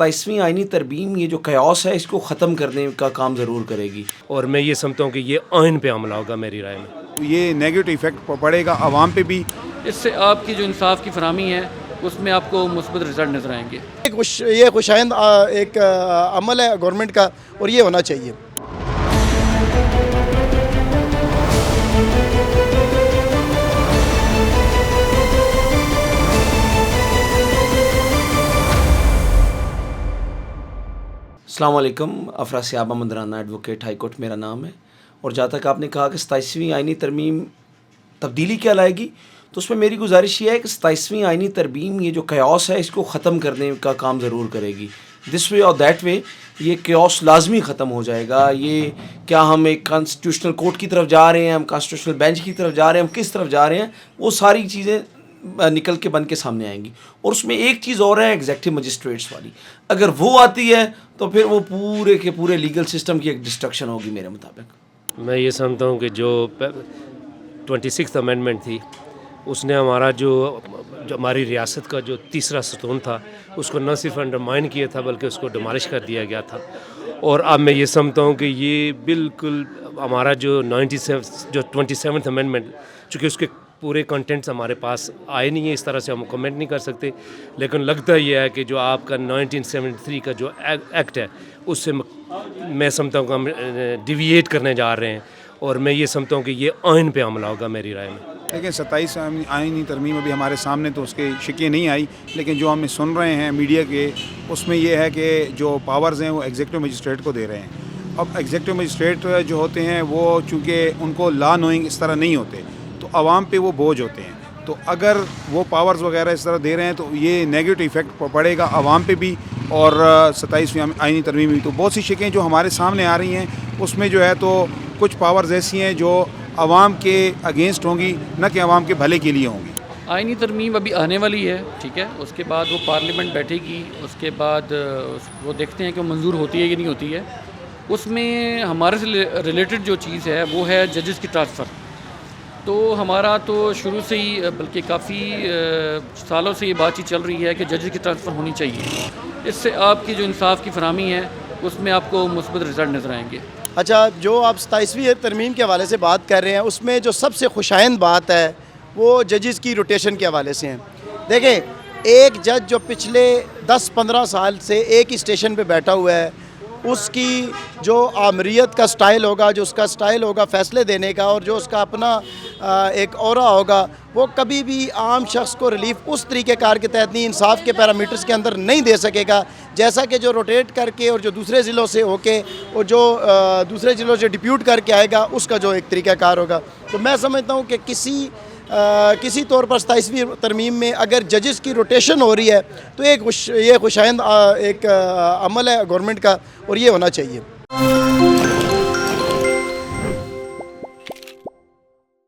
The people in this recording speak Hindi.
27वीं आइनी तरमीम ये जो कयास है इसको ख़त्म करने का काम ज़रूर करेगी। और मैं ये समझता हूँ कि ये आइन पे हमला होगा मेरी राय में। ये नेगेटिव इफेक्ट पड़ेगा आवाम पे भी। इससे आपकी जो इंसाफ की फरहमी है उसमें आपको मुस्बत रिजल्ट नज़र आएंगे। ये खुशाइंद एक अमल है गवर्नमेंट का और ये होना चाहिए। अस्सलाम वालेकुम, Afrasiab Ahmed Rana advocate high court मेरा नाम है। और जहाँ तक आपने कहा कि 27वीं आइनी तरमीम तब्दीली क्या लाएगी, तो उसमें मेरी गुजारिश ये है कि 27वीं आइनी तरमीम ये जो कयास है इसको ख़त्म करने का काम ज़रूर करेगी। दिस वे और दैट वे ये कयास लाजमी ख़त्म हो जाएगा। ये क्या हम एक कॉन्स्टिट्यूशनल कोर्ट की तरफ जा रहे हैं, हम कॉन्स्टिट्यूशनल बेंच की तरफ जा रहे हैं, हम किस तरफ जा रहे हैं, वो सारी चीज़ें निकल के बन के सामने आएंगी। और उसमें एक चीज़ और है, एग्जेक्टिव मजिस्ट्रेट्स वाली। अगर वो आती है तो फिर वो पूरे के पूरे लीगल सिस्टम की एक डिस्ट्रक्शन होगी मेरे मुताबिक। मैं ये समझता हूँ कि जो 26th अमेंडमेंट थी उसने हमारा जो हमारी रियासत का जो तीसरा सतून था उसको न सिर्फ अंडरमाइन किया था बल्कि उसको डिमॉलिश कर दिया गया था। और अब मैं ये समझता हूँ कि ये बिल्कुल हमारा जो 27th अमेंडमेंट, चूँकि उसके पूरे कंटेंट्स हमारे पास आए नहीं है, इस तरह से हम कमेंट नहीं कर सकते, लेकिन लगता ये है कि जो आपका 1973 का जो एक्ट है उससे मैं समझता हूँ कि हम डिविएट करने जा रहे हैं। और मैं ये समझता हूँ कि ये आइन पे हमला होगा मेरी राय में। लेकिन 27 आइनी तरमीम अभी हमारे सामने तो उसके शिकें नहीं आई, लेकिन जो हम सुन रहे हैं मीडिया के उसमें यह है कि जो पावर्स हैं वो एग्जीक्यूटिव मजिस्ट्रेट को दे रहे हैं। अब एग्जीक्यूटिव मजिस्ट्रेट जो होते हैं वो चूँकि उनको लॉ नोइंग इस तरह नहीं होते तो आवाम पे वो बोझ होते हैं। तो अगर वो पावर्स वगैरह इस तरह दे रहे हैं तो ये नेगेटिव इफेक्ट पड़ेगा आवाम पे भी और 27वीं आइनी तरमीम भी। तो बहुत सी शिकें जो हमारे सामने आ रही हैं उसमें जो है तो कुछ पावर्स ऐसी हैं जो आवाम के अगेंस्ट होंगी, न कि आवाम के भले के लिए होंगी। आइनी तरमीम अभी आने वाली है, ठीक है, उसके बाद वो पार्लियामेंट बैठेगी, उसके बाद वो देखते हैं कि मंजूर होती है कि नहीं होती है। उसमें हमारे से रिलेटेड जो चीज़ है वो है जजेस की ट्रांसफ़र। तो हमारा तो शुरू से ही बल्कि काफ़ी सालों से ये बातचीत चल रही है कि जजेस की ट्रांसफ़र होनी चाहिए। इससे आपकी जो इंसाफ की फरहमी है उसमें आपको मुस्बत रिजल्ट नज़र आएंगे। अच्छा, जो आप 27वीं तरमीम के हवाले से बात कर रहे हैं उसमें जो सबसे खुशाइंद बात है वो जजेस की रोटेशन के हवाले से है। देखें, एक जज जो पिछले 10-15 साल से एक ही स्टेशन पे बैठा हुआ है, उसकी जो आमरीत का स्टाइल होगा, जो उसका स्टाइल होगा फ़ैसले देने का, और जो उसका अपना एक औरा होगा, वो कभी भी आम शख्स को रिलीफ उस तरीक़ेकार के तहत नहीं, इंसाफ के पैरामीटर्स के अंदर नहीं दे सकेगा, जैसा कि जो रोटेट करके और जो दूसरे ज़िलों से होके और जो दूसरे ज़िलों से डिप्यूट करके आएगा उसका जो एक तरीक़ाकार होगा। तो मैं समझता हूँ कि किसी तौर पर 27वीं तरमीम में अगर जजेस की रोटेशन हो रही है तो ये खुशाइंद एक अमल है गवर्नमेंट का और ये होना चाहिए।